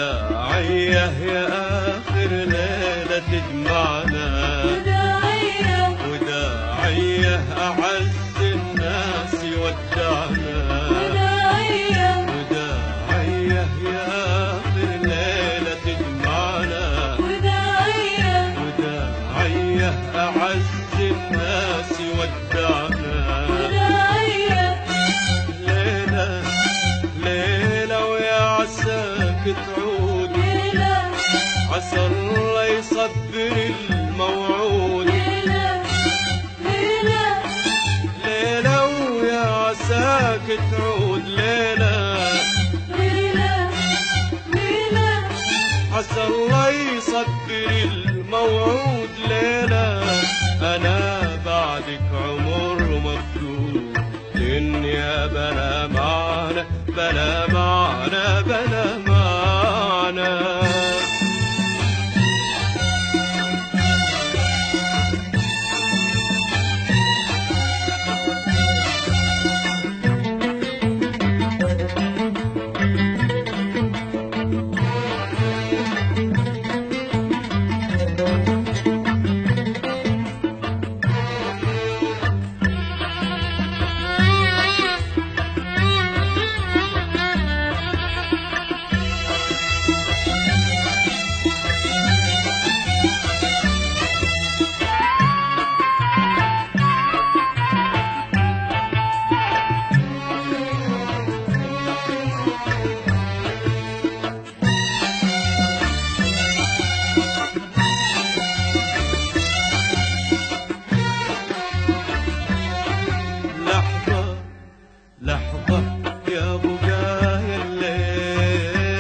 وداعية يا آخر ليلة تجمعنا، وداعية أعز الناس يودعنا، وداعية يا آخر ليلة تجمعنا، وداعية أعز الناس يودعنا. تعود عسى الله يصبر الموعود، ليلة ويا عساك تعود، ليلة عسى الله يصبر الموعود، ليلة أنا بعدك عمر مفقود، الدنيا بلا معنى بلا معنى بلا معنى. لحظة يا بقايا الليل،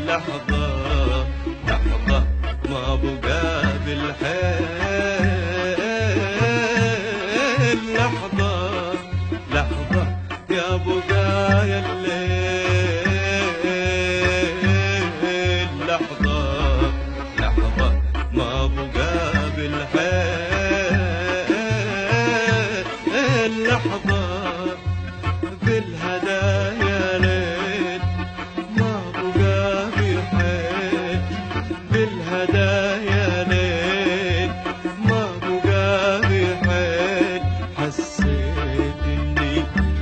لحظة لحظة ما بقى بالحيل، لحظة لحظة يا بقايا الليل، لحظة لحظة ما بقى بالحيل، لحظة بالهدايا ليل ما بقى بحيل، بالهدايا ليل ما بقى بحيل، حسيت اني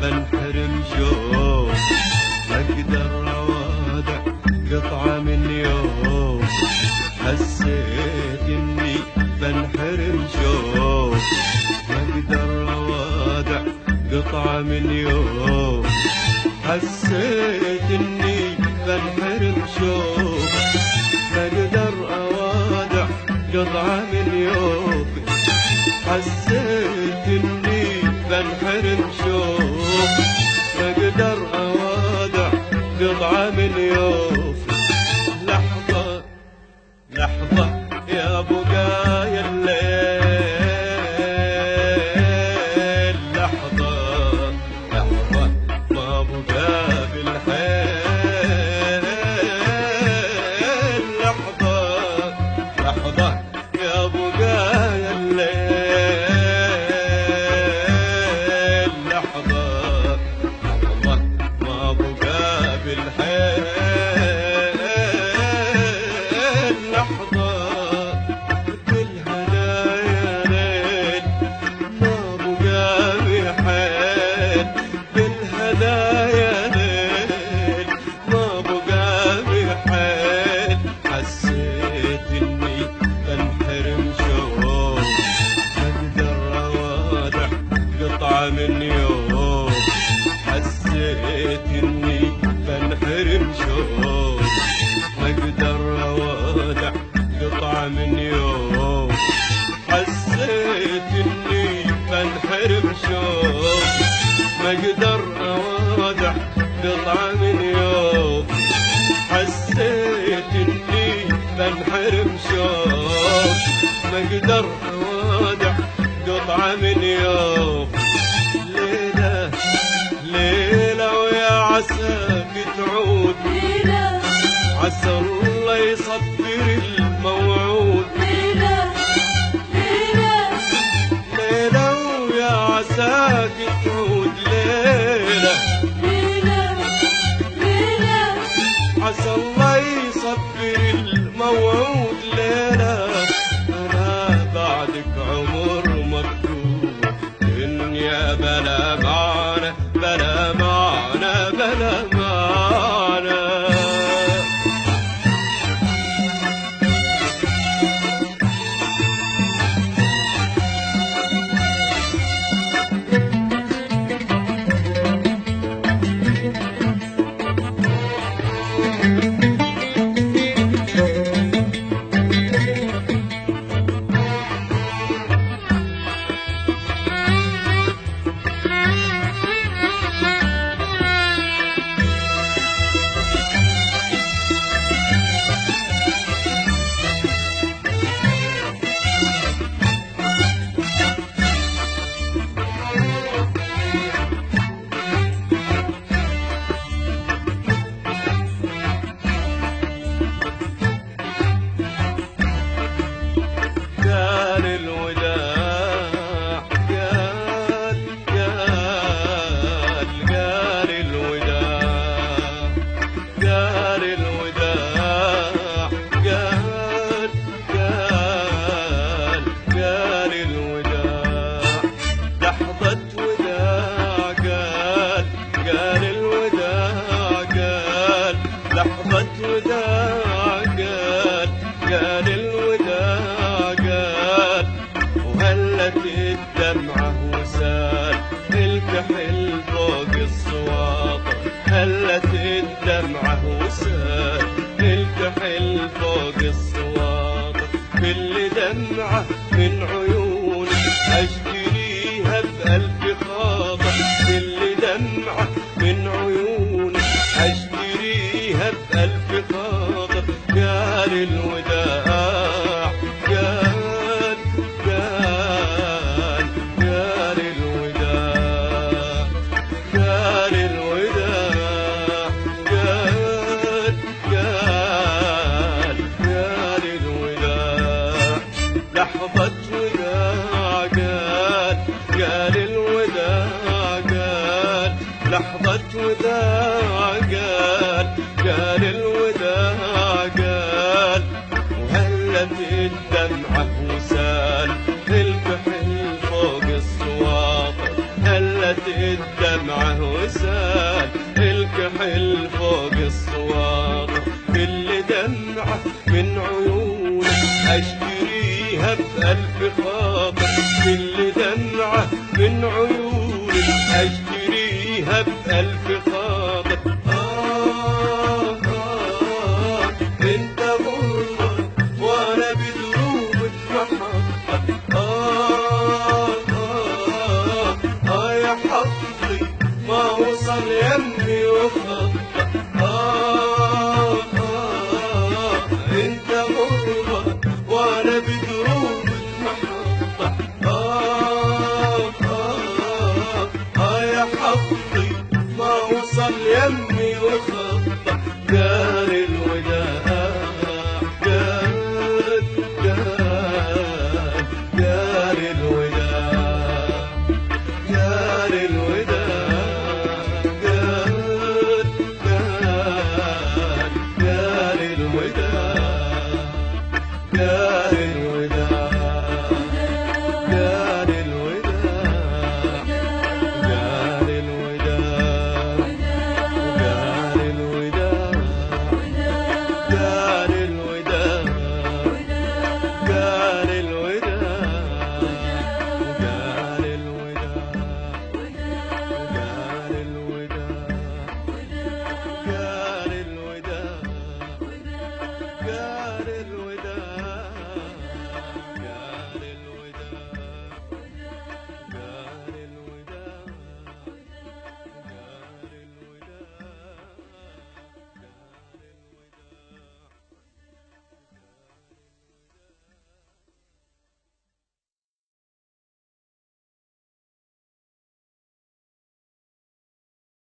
بنحرم شوق ما اقدر اوادع قطعة من يوم، حسيت اني بنحرم شوق ما اقدر قطعة من يوم، حسيت اني بنحرم شوق ما اقدر اوادع قطعة من يوم، حسيت اني بنحرم شوق ما اقدر اوادع قطعة من يوم. لحظة لحظة يا بقايا الليل، لحظة لحظة ما بقى بالحيل، لحظة لحظة يا بقايا الليل، لحظة لحظة ما بقى بالحيل، لحظة بالهدايا ليل ما بقى بحيل، بالهدايا ليل ما بقى بحيل، حسيت اني بنحرم شوق ما اقدر اوادع قطعة من يوم، حسيت اني بنحرم شوق ما اقدر اوادع قطعة من يوم، حسيت اني بنحرم شوق ما اقدر اوادع قطعة من يوم، حسيت اني بنحرم شوق ما اقدر اوادع قطعة من يوم. ليلة ليلة ويا عساك تعود، عسى الله يصبر الموعود، ليلة ويا عساك تعود، ليلة عسى الله يصبر الموعود ليلة. أنا بعدك عمر مكتوب، دنيا بلا معنى بلا معنى بلا معنى. الدمعة وسال الكحل فوق الصواطة، هلت الدمعة وسال الكحل فوق الصواطة. كل دمعة من عيونك أشتريها بألف خاطر، كل دمعة من عيونك أشتريها بألف خاطر. قال الوداع قال لحظة وداع قال الوداع لحظة وداع قال الوداع وهلت الدمعة وسال الكحل فوق الصواطة، هلت الدمعة وسال الكحل فوق الصواطة. كل دمعة من عيونك أشتريها بألف خاطر، كل دمعة من عيونك أشتريها بألف خاطر. انت غربة وانا بدروبك محطة. يا حظي ما وصل يمي وخطة. انت غربة وانا بدروبك محطة. يا حظي ما وصل يمي وخطة. قال الوداع قال الوداع قال الوداع قال الوداع.